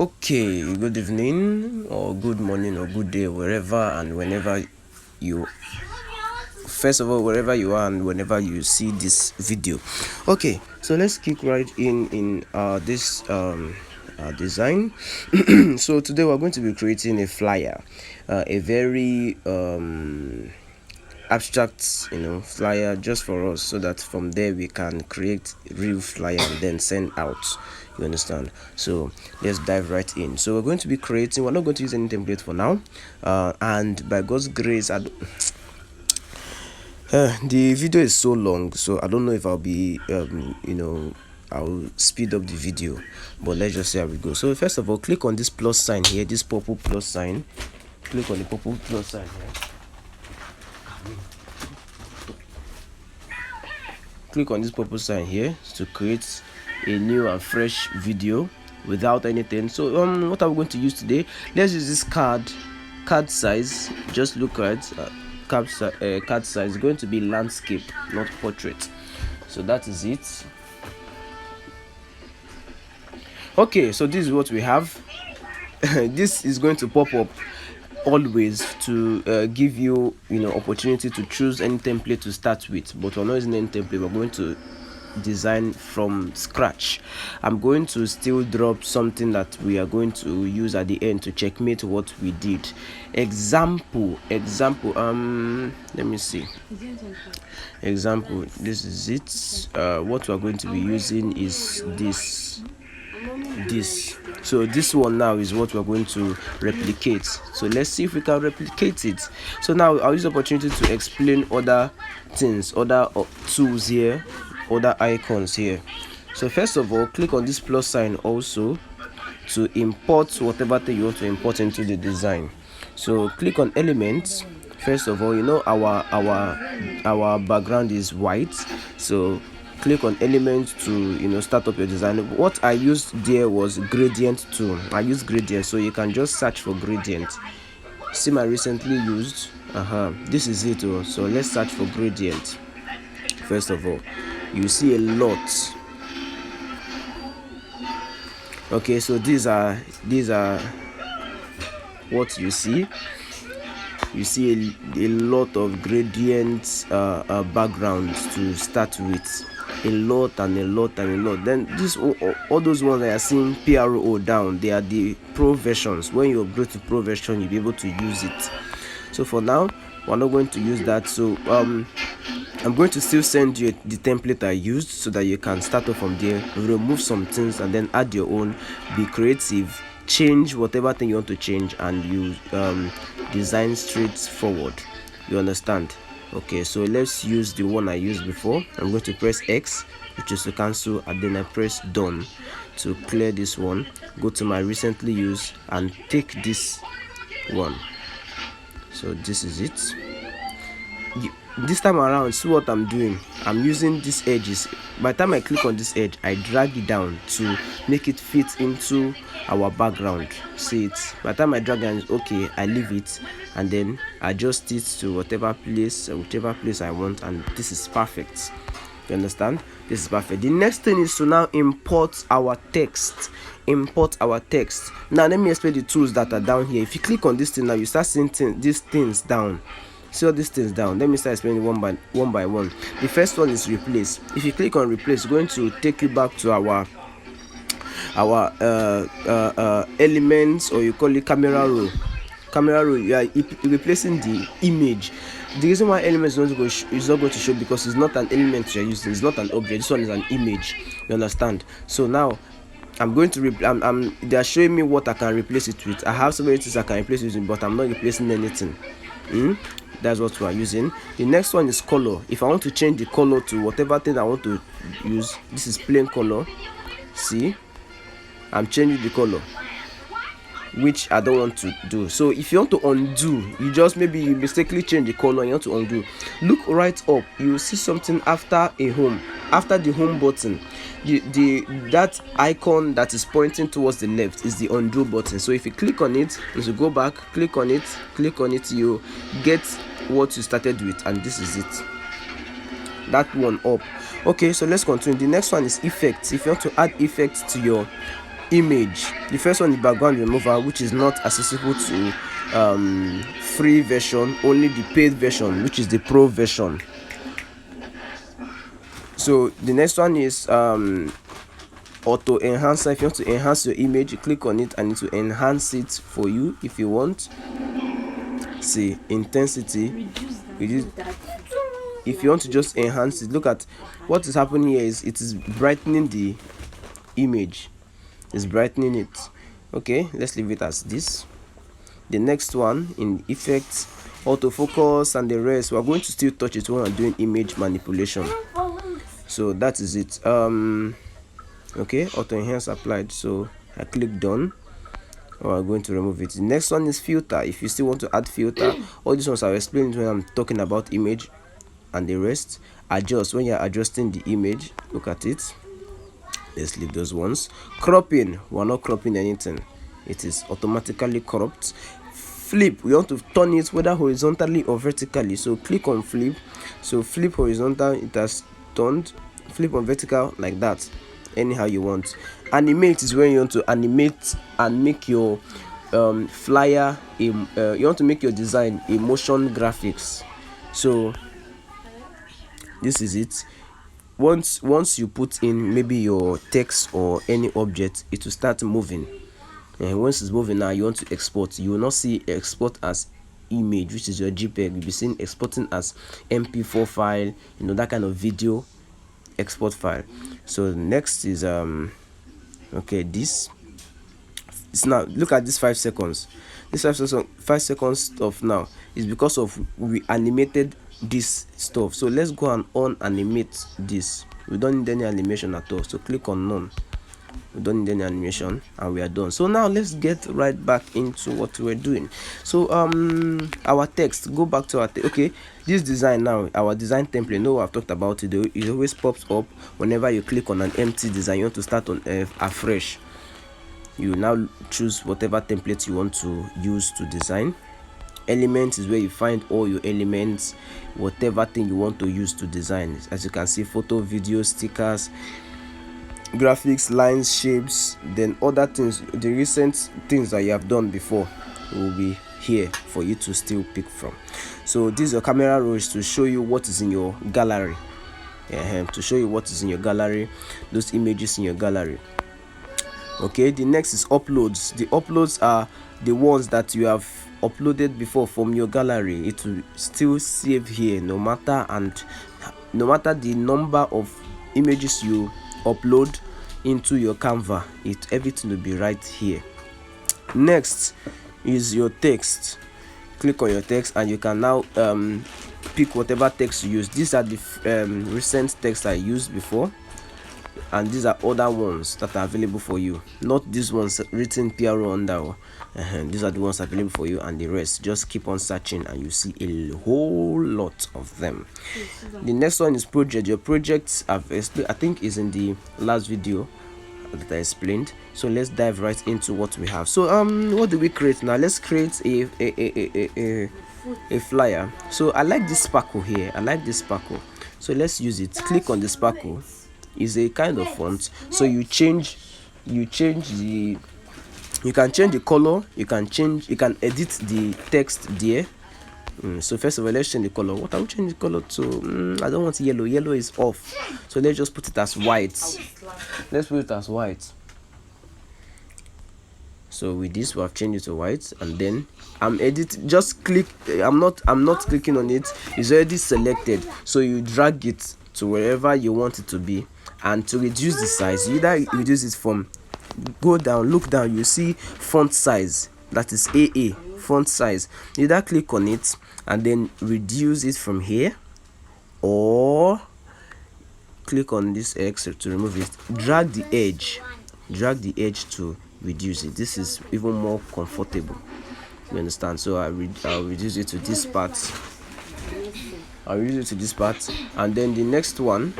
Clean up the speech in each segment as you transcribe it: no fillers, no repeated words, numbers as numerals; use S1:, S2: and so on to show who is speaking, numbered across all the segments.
S1: Okay, good evening or good morning or good day, wherever and whenever you first of all, wherever you are and whenever you see this video. Okay, so let's kick right in this design. So today we're going to be creating a flyer, a very abstract flyer just for us, so that from there we can create real flyer and then send out. You understand? So let's dive right in. So we're going to be creating, we're not going to use any template for now, and by God's grace the video is so long, so I don't know if I'll be I'll speed up the video, but let's just see how we go. So first of all, click on this plus sign here, this purple plus sign. Click on the purple plus sign here. Click on this purple sign here to create a new and fresh video without anything. So what are we going to use today? Let's use this card size. Just look at card size. It's going to be landscape, not portrait. So that is it. Okay, so this is what we have. This is going to pop up always to give you opportunity to choose any template to start with, but we're not using any template. We're going to design from scratch. I'm going to still drop something that we are going to use at the end to checkmate what we did. Example, let me see. Example, this is it. What we're going to be using is this. So this one now is what we're going to replicate. So let's see if we can replicate it. So now I'll use the opportunity to explain other things, other tools here, other icons here. So first of all, click on this plus sign also to import whatever thing you want to import into the design. So click on elements. First of all, our background is white, so click on elements to start up your design. What I used there was gradient tool. I use gradient, so you can just search for gradient. See my recently used, this is it. So let's search for gradient. First of all, you see a lot. Okay, so these are what you see. You see a lot of gradient backgrounds to start with. A lot. Then all those ones that are seeing PRO down, they are the pro versions. When you upgrade to pro version, you'll be able to use it. So for now, we're not going to use that. So I'm going to still send you the template I used so that you can start off from there, remove some things and then add your own. Be creative, change whatever thing you want to change, and you design straightforward. You understand? Okay, so let's use the one I used before. I'm going to press X, which is to cancel, and then I press done to clear this one. Go to my recently used and take this one. So this is it. This time around, see what I'm doing. I'm using these edges. By the time I click on this edge, I drag it down to make it fit into our background. See it? By the time I drag it, okay, I leave it and then adjust it to whichever place I want, and this is perfect. You understand? This is perfect. The next thing is to now import our text. Now let me explain the tools that are down here. If you click on this thing now, you start seeing these things down. See all these things down. Let me start explaining one by one. The first one is replace. If you click on replace, it's going to take you back to our elements, or you call it camera roll. You are replacing the image. The reason why element is not going to show because it's not an element you're using. It's not an object. This one is an image. You understand? So now I'm going to they are showing me what I can replace it with. I have so many things I can replace it with, but I'm not replacing anything. That's what we are using. The next one is color. If I want to change the color to whatever thing I want to use, this is plain color. See, I'm changing the color, which I don't want to do. So if you want to undo, you mistakenly change the color and you want to undo, look right up. You will see something after the home button. That icon that is pointing towards the left is the undo button. So if you click on it, as you go back, click on it, you get what you started with, and this is it. That one up. Okay, so let's continue. The next one is effects. If you want to add effects to your image, The first one is background remover, which is not accessible to free version, only the paid version, which is the pro version. So the next one is auto enhancer. If you want to enhance your image, you click on it and it will enhance it for you if you want. See, intensity. If you want to just enhance it, look at what is happening here. Is it is brightening the image, it's brightening it. Okay, let's leave it as this. The next one in effects, autofocus and the rest, we're going to still touch it when we're doing image manipulation. So that is it. Okay, auto enhance applied, so I click done. I'm going to remove it. The next one is filter. If you still want to add filter, all these ones I'll explain when I'm talking about image and the rest. Adjust, when you're adjusting the image, look at it. Let's leave those ones. Cropping, we're not cropping anything, it is automatically cropped. Flip, we want to turn it whether horizontally or vertically, so click on flip. So flip horizontal, it has turned. Flip on vertical, like that, anyhow you want. Animate is when you want to animate and make your flyer you want to make your design a motion graphics. So this is it. Once you put in maybe your text or any object, it will start moving, and once it's moving, now you want to export. You will not see export as image, which is your JPEG. You'll be seeing exporting as MP4 file, you know, that kind of video export file. So next is okay, this is now, look at this 5 seconds. This 5 seconds stuff now is because of we animated this stuff. So let's go and unanimate this. We don't need any animation at all, so click on none. We don't need any animation and we are done. So now let's get right back into what we're doing. So our text, go back to our okay, this design now, our design template. No, I've talked about it. It always pops up whenever you click on an empty design. You want to start on afresh. You now choose whatever template you want to use to design. Elements is where you find all your elements, whatever thing you want to use to design. As you can see, photo, video, stickers, graphics, lines, shapes, then other things, the recent things that you have done before will be here for you to still pick from. So this is your camera roll, is to show you what is in your gallery, to show you what is in your gallery, those images in your gallery. Okay, the next is uploads. The uploads are the ones that you have uploaded before from your gallery. It will still save here no matter the number of images you upload into your Canva. Everything will be right here. Next is your text. Click on your text and you can now pick whatever text you use. These are the recent text I used before, and these are other ones that are available for you, not these ones written PRO under. These are the ones available for you, and the rest just keep on searching and you see a whole lot of them. The next one is project. Your projects I've explained, I think is in the last video that I explained. So let's dive right into what we have. So what do we create now? Let's create a flyer. So I like this sparkle here. I like this sparkle, so let's use it. Click on the sparkle. Is a kind of font, so you can change the color, you can edit the text there. So first of all, let's change the color. What I will change the color to, I don't want yellow. Yellow is off, so let's just put it as white. Let's put it as white. So with this, we have changed it to white, and then I'm edit. Just click. I'm not clicking on it. It's already selected, so you drag it to wherever you want it to be. And to reduce the size, you either reduce it from, go down, look down, you see font size, that is AA font size. You either click on it and then reduce it from here, or click on this X to remove it. Drag the edge to reduce it. This is even more comfortable, you understand? So I'll reduce it to this part. And then the next one,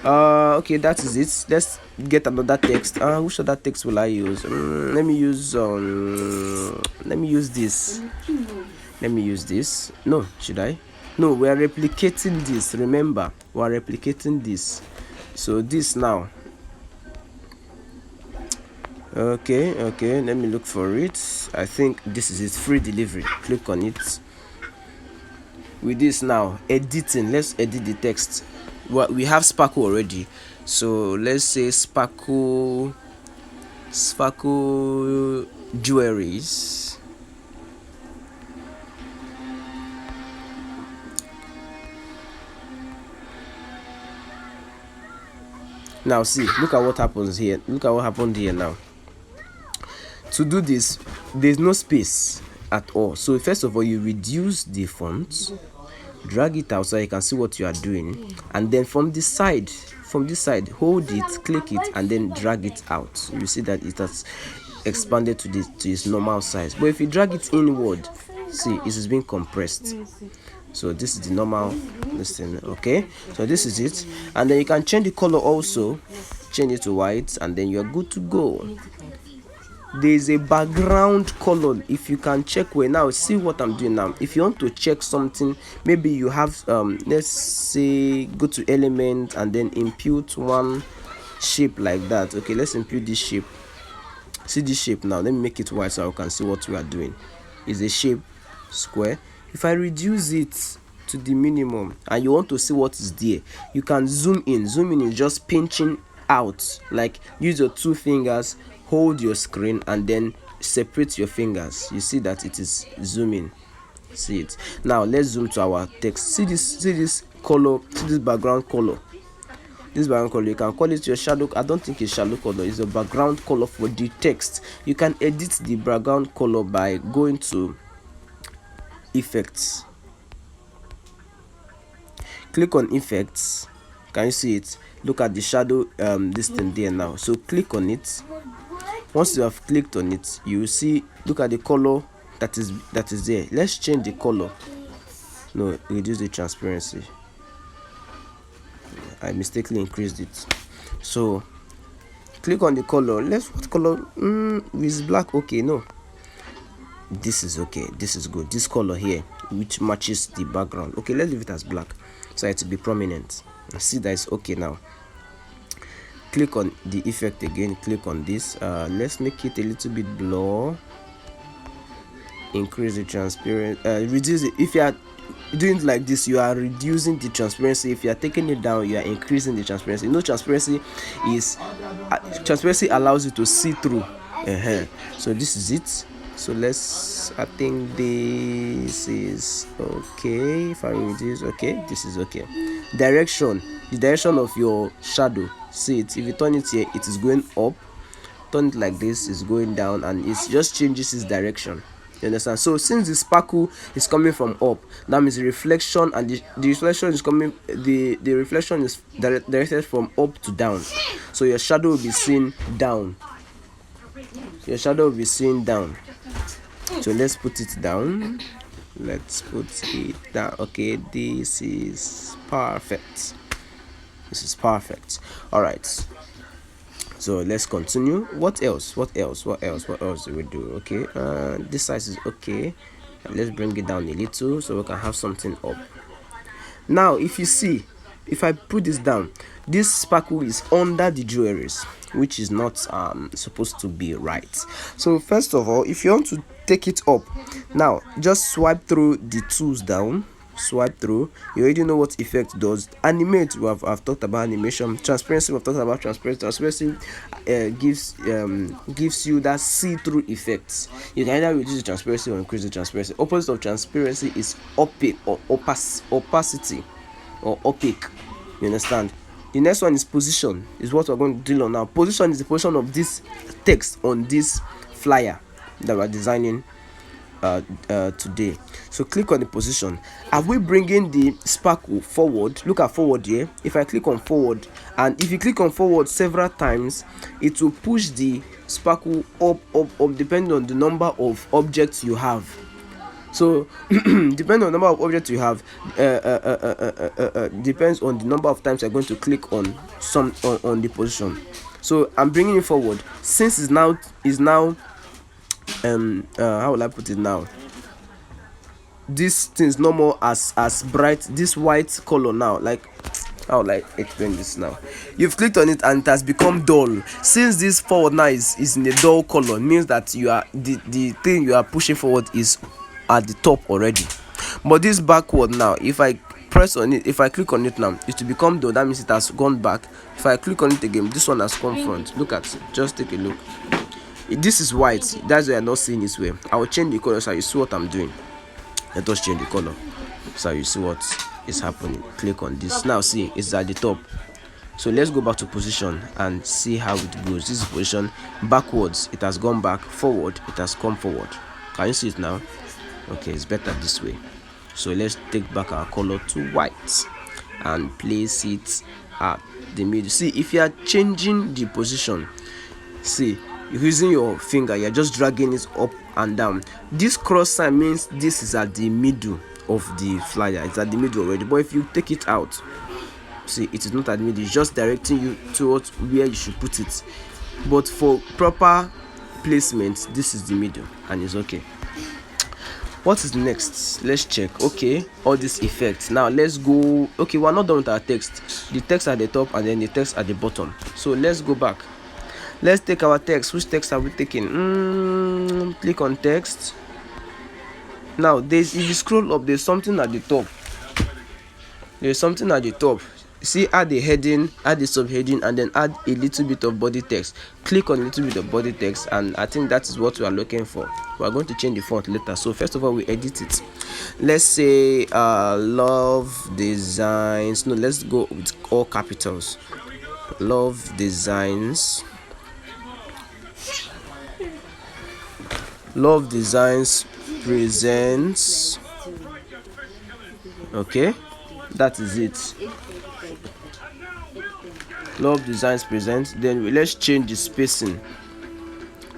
S1: okay, that is it. Let's get another text. Which other text will I use? Let me use this. No, should I? No, we are replicating this. Remember, we are replicating this. So this now, Okay, let me look for it. I think this is it, free delivery. Click on it. With this now, editing, let's edit the text. Well, we have sparkle already, so let's say sparkle jewelries. Now see, look at what happens here. Look at what happened here now. To do this, there's no space at all. So first of all, you reduce the font, drag it out so you can see what you are doing, and then from this side, hold it, click it, and then drag it out. You see that it has expanded to its normal size. But if you drag it inward, see, it is being compressed. So this is the normal listen. Okay, so this is it, and then you can change the color also, change it to white, and then you're good to go. There's a background color. If you can check where now, see what I'm doing now. If you want to check something, maybe you have let's say go to element and then impute one shape like that. Okay, let's impute this shape. See this shape now. Let me make it white so I can see what we are doing. Is a shape square. If I reduce it to the minimum and you want to see what is there, you can zoom in. Zoom in is just pinching out. Like use your two fingers, hold your screen, and then separate your fingers. You see that it is zooming. See it now. Let's zoom to our text. See this color, see this background color. This background color, you can call it your shadow. I don't think it's shadow color, it's a background color for the text. You can edit the background color by going to effects, click on effects. Can you see it? Look at the shadow this thing there now. So click on it. Once you have clicked on it, you see, look at the color that is there. Let's change the color. No, reduce the transparency. I mistakenly increased it. So click on the color. What color? Is black okay? No, this is okay. This is good. This color here, which matches the background. Okay, let's leave it as black so it to be prominent. See that it's okay now. Click on the effect again. Click on this. Let's make it a little bit blur. Increase the transparency. Reduce it. If you are doing it like this, you are reducing the transparency. If you are taking it down, you are increasing the transparency. You know, transparency allows you to see through. So this is it. So I think this is okay. If I reduce, okay, this is okay. Direction, the direction of your shadow. See it. If you turn it here, it is going up. Turn it like this, is going down, and it just changes its direction. You understand? So since the sparkle is coming from up, that means the reflection, and the reflection is coming. The reflection is directed from up to down. So your shadow will be seen down. Your shadow will be seen down. So let's put it down. Let's put it down. Okay, this is perfect. This is perfect. All right. So let's continue. What else do we do? Okay, this size is okay. Let's bring it down a little so we can have something up. Now if you see, if I put this down, this sparkle is under the jewelries, which is not supposed to be right. So first of all, if you want to take it up, now just swipe through the tools down. Swipe through. You already know what effect does. Animate, I've talked about animation. Transparency, we've talked about transparency. Transparency gives you that see-through effect. You can either reduce the transparency or increase the transparency. Opposite of transparency is opaque or opacity or opaque. You understand? The next one is position, is what we're going to deal on now. Position is the position of this text on this flyer that we're designing today. So click on the position. Are we bringing the sparkle forward? Look at forward here. If I click on forward, and if you click on forward several times, it will push the sparkle up depending on the number of objects you have. So depending on the number of objects you have, depends on the number of times you're going to click on on the position. So I'm bringing it forward. Since is now how will I put it now? This thing is no more as bright. This white color now, like How will I explain this now? You've clicked on it and it has become dull. Since this forward now is in a dull color, means that you are the thing you are pushing forward is at the top already. But this backward now, if I press on it, if I click on it now, it will become dull. That means it has gone back. If I click on it again, this one has come front. Look at it. Just take a look. This is white. That's why I'm not seeing this way. I will change the color so you see what I'm doing. Let us change the color so you see what is happening. Click on this. Now see, it's at the top. So let's go back to position and see how it goes. This is position. Backwards, it has gone back. Forward, it has come forward. Can you see it now? Okay, it's better this way. So let's take back our color to white and place it at the middle. See, if you are changing the position, see, you're using your finger, you're just dragging it up and down. This cross sign means this is at the middle of the flyer. It's at the middle already. But if you take it out, see, it is not at the middle. It's just directing you towards where you should put it. But for proper placement, this is the middle and it's okay. What is next? Let's check. Okay, all these effects. Now let's go. Okay, we're not done with our text. The text at the top and then the text at the bottom. So let's go back. Let's take our text. Which text are we taking? Click on text. Now if you scroll up, there's something at the top. There's something at the top. See, add the heading, add the subheading, and then add a little bit of body text. Click on a little bit of body text, and I think that is what we are looking for. We are going to change the font later. So first of all, we edit it. Let's say love designs. No, let's go with all capitals. Love designs. Love designs presents. Okay, that is it. Love designs presents. Then let's change the spacing.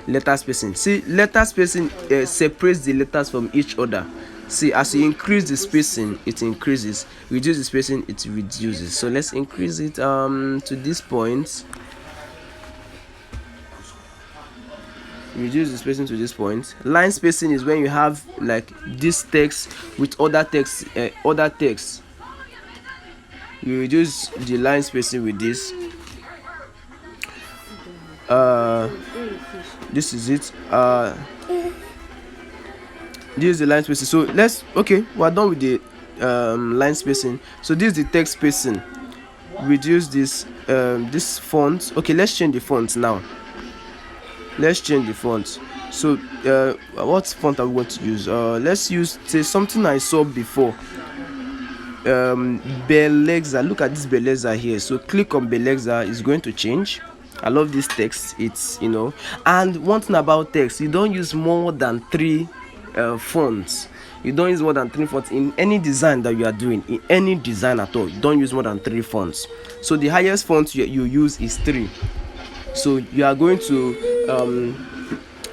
S1: Letter spacing. See, letter spacing separates the letters from each other. See, as you increase the spacing, it increases. Reduce the spacing, it reduces. So let's increase it to this point. Reduce the spacing to this point. Line spacing is when you have like this text with other text. You reduce the line spacing with this. This is it. This is the line spacing. So we're done with the line spacing. So this is the text spacing. Reduce this this font. Okay, let's change the font now. Let's change the font. So what font are we going to use? Let's use something I saw before. Belexa. Look at this Belexa here. So click on Belexa. It's going to change. I love this text. It's, you know, and one thing about text, you don't use more than 3 fonts. You don't use more than 3 fonts in any design that you are doing. In any design at all, you don't use more than 3 fonts. So the highest font you use is 3. So you are going to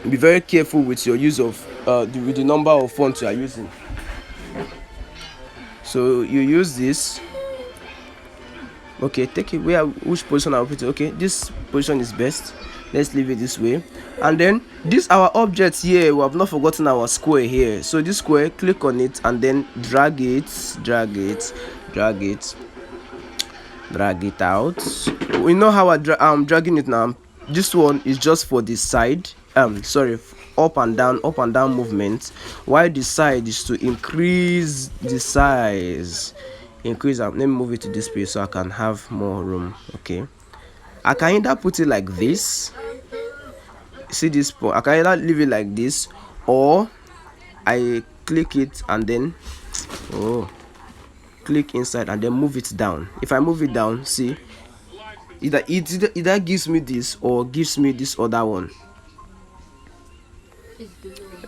S1: be very careful with your use of with the number of fonts you are using. So you use this. Okay, take it which position I will put it. Okay, this position is best. Let's leave it this way. And then this our object here, we have not forgotten our square here. So this square, click on it and then drag it out. We know how I'm dragging it now. This one is just for the side, up and down movement, while the side is to increase the size. Let me move it to this place so I can have more room. Okay, I can either put it like this. See this point, I can either leave it like this, or I click it and then click inside and then move it down. If I move it down, see, either gives me this or gives me this other one.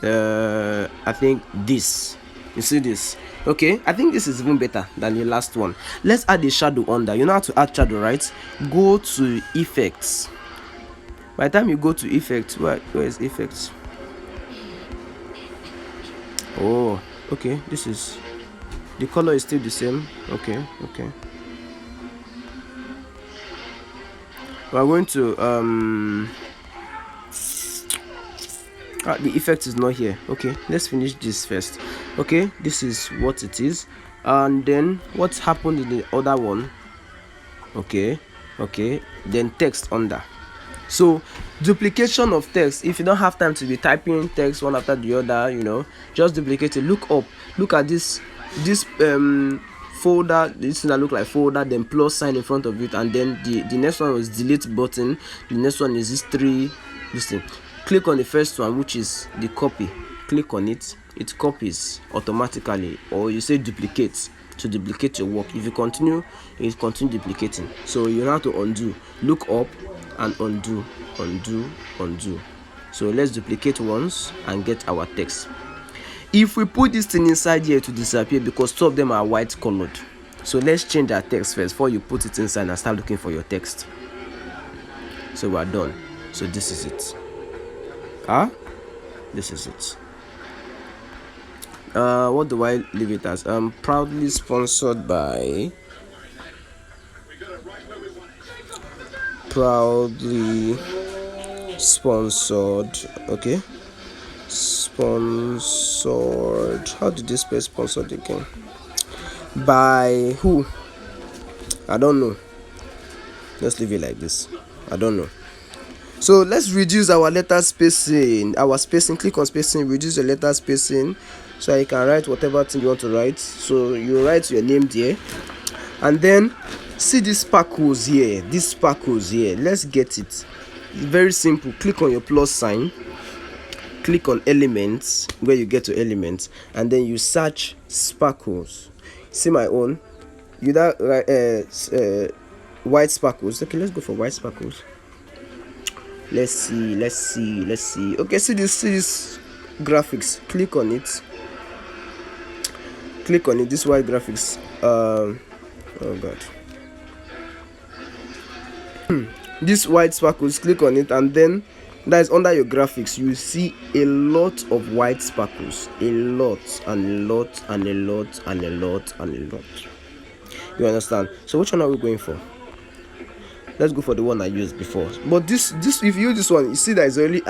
S1: I think this. You see this? Okay, I think this is even better than the last one. Let's add a shadow under. You know how to add shadow, right? Go to effects. By the time you go to effects, where is effects? Oh, okay, this is, the color is still the same. Okay. We're going to the effect is not here. Okay, let's finish this first. Okay, this is what it is. And then what happened in the other one? Okay, then text under. So duplication of text, if you don't have time to be typing text one after the other, just duplicate it. Look up, look at this folder, this thing that look like folder, then plus sign in front of it, and then the next one was delete button. The next one is this thing. Click on the first one, which is the copy. Click on it, it copies automatically, or you say duplicate to duplicate your work. If you continue, it continue duplicating. So you have to undo. Look up and undo. So let's duplicate once and get our text. If we put this thing inside here, to disappear because two of them are white colored. So let's change our text first before you put it inside and start looking for your text. So we are done. So this is it. This is it. What do I leave it as? Proudly sponsored by okay, sponsored. How did this spell sponsored again? By who? I don't know. Let's leave it like this. I don't know. So let's reduce our letter spacing. Click on spacing, reduce the letter spacing, so you can write whatever thing you want to write. So you write your name there, and then see these sparkles here. Let's get it. Very simple. Click on your plus sign, click on elements where you get to elements, and then you search sparkles. See my own. White sparkles. Okay, let's go for white sparkles. Let's see. Okay, see this graphics. Click on it. This white graphics. Oh god. This white sparkles. Click on it, and then that is under your graphics. You see a lot of white sparkles. A lot. You understand? So which one are we going for? Let's go for the one I used before. But this if you use this one, you see that it's already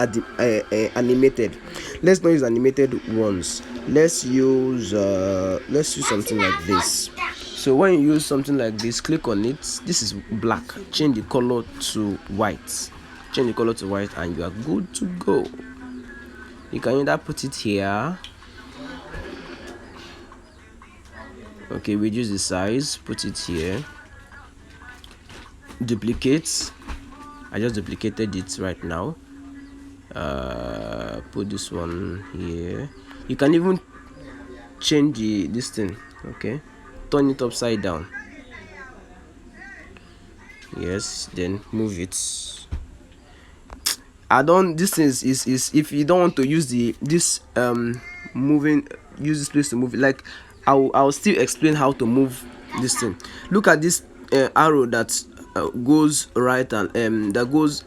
S1: animated. Let's not use animated ones. Let's use something like this. So when you use something like this, click on it. This is black. Change the color to white. And you are good to go. You can either put it here. Okay, reduce the size, put it here. Duplicate. I just duplicated it right now. Put this one here. You can even change this thing. Okay, turn it upside down. Yes, then move it. This is if you don't want to use use this place to move it. Like I'll still explain how to move this thing. Look at this arrow that goes right and that goes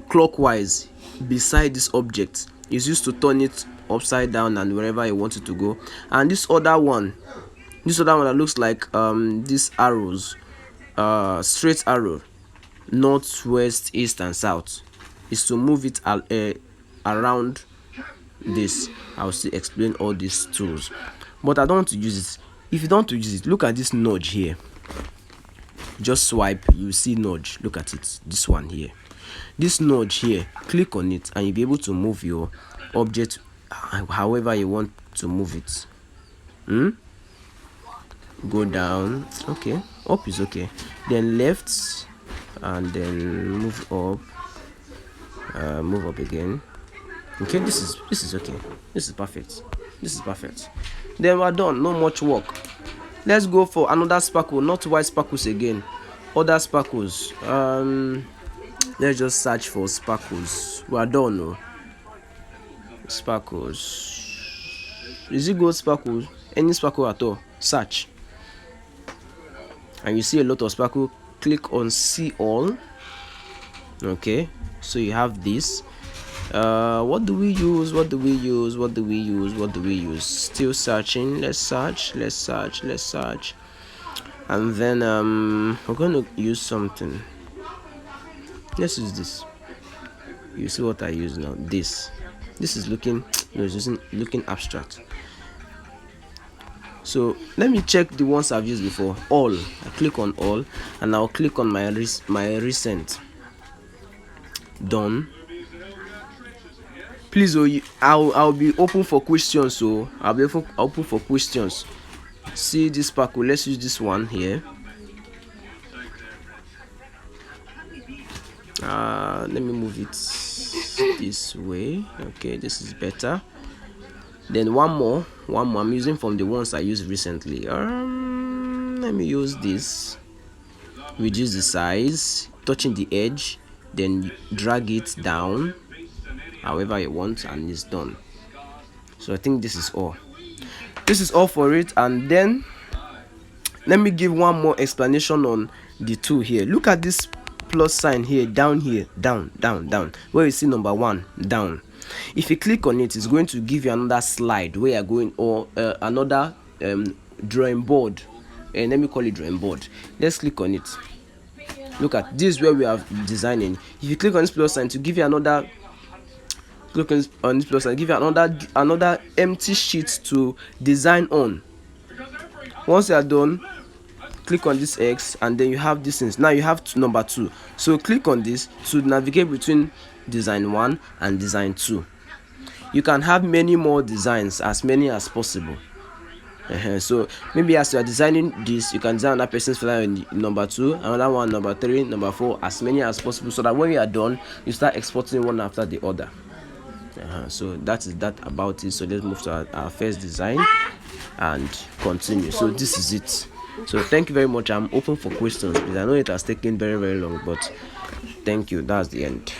S1: clockwise beside this object. Is used to turn it upside down and wherever you want it to go. And this other one that looks like these arrows, straight arrow, north, west, east and south, is to move it around this. I'll still explain all these tools, but I don't want to use it. If you don't want to use it, look at this nudge here. Just swipe, you see nudge. Look at it, this one here, this nudge here. Click on it and you'll be able to move your object however you want to move it. Go down. Okay, up is okay, then left, and then move up. Move up again. Okay, this is okay. This is perfect. Then we're done. No much work. Let's go for another sparkle, not white sparkles again. Other sparkles. Let's just search for sparkles. We're done. No? Sparkles. Is it gold sparkles? Any sparkle at all? Search. And you see a lot of sparkle. Click on see all. Okay, so you have this. What do we use? Still searching. Let's search. And then we're going to use something. Let's use this. You see what I use now? This is looking, it's looking abstract. So let me check the ones I've used before. All, I click on all, and I'll click on my recent. Done. Please, I'll be open for questions. So I'll be open for questions. See this pack. Let's use this one here. Let me move it this way. Okay, this is better. Then one more I'm using from the ones I used recently. Let me use this. Reduce the size, touching the edge, then drag it down however you want, and it's done. So I think this is all for it. And then let me give one more explanation on the tool here. Look at this plus sign here, down here, down, where you see number 1, down. If you click on it, it's going to give you another slide where you're going, or another drawing board, and let me call it drawing board. Let's click on it. Look at this, where we are designing. If you click on this plus sign to give you another, click on this plus sign, give you another empty sheet to design on. Once you are done, click on this X, and then you have this things. Now you have number 2. So click on this to navigate between design 1 and design 2. You can have many more designs, as many as possible. So maybe as you are designing this, you can design another person's flyer in number 2, another one number 3, number 4, as many as possible, so that when you are done, you start exporting one after the other. So that is that about it. So let's move to our first design and continue. So this is it. So thank you very much. I'm open for questions, because I know it has taken very long, but thank you. That's the end.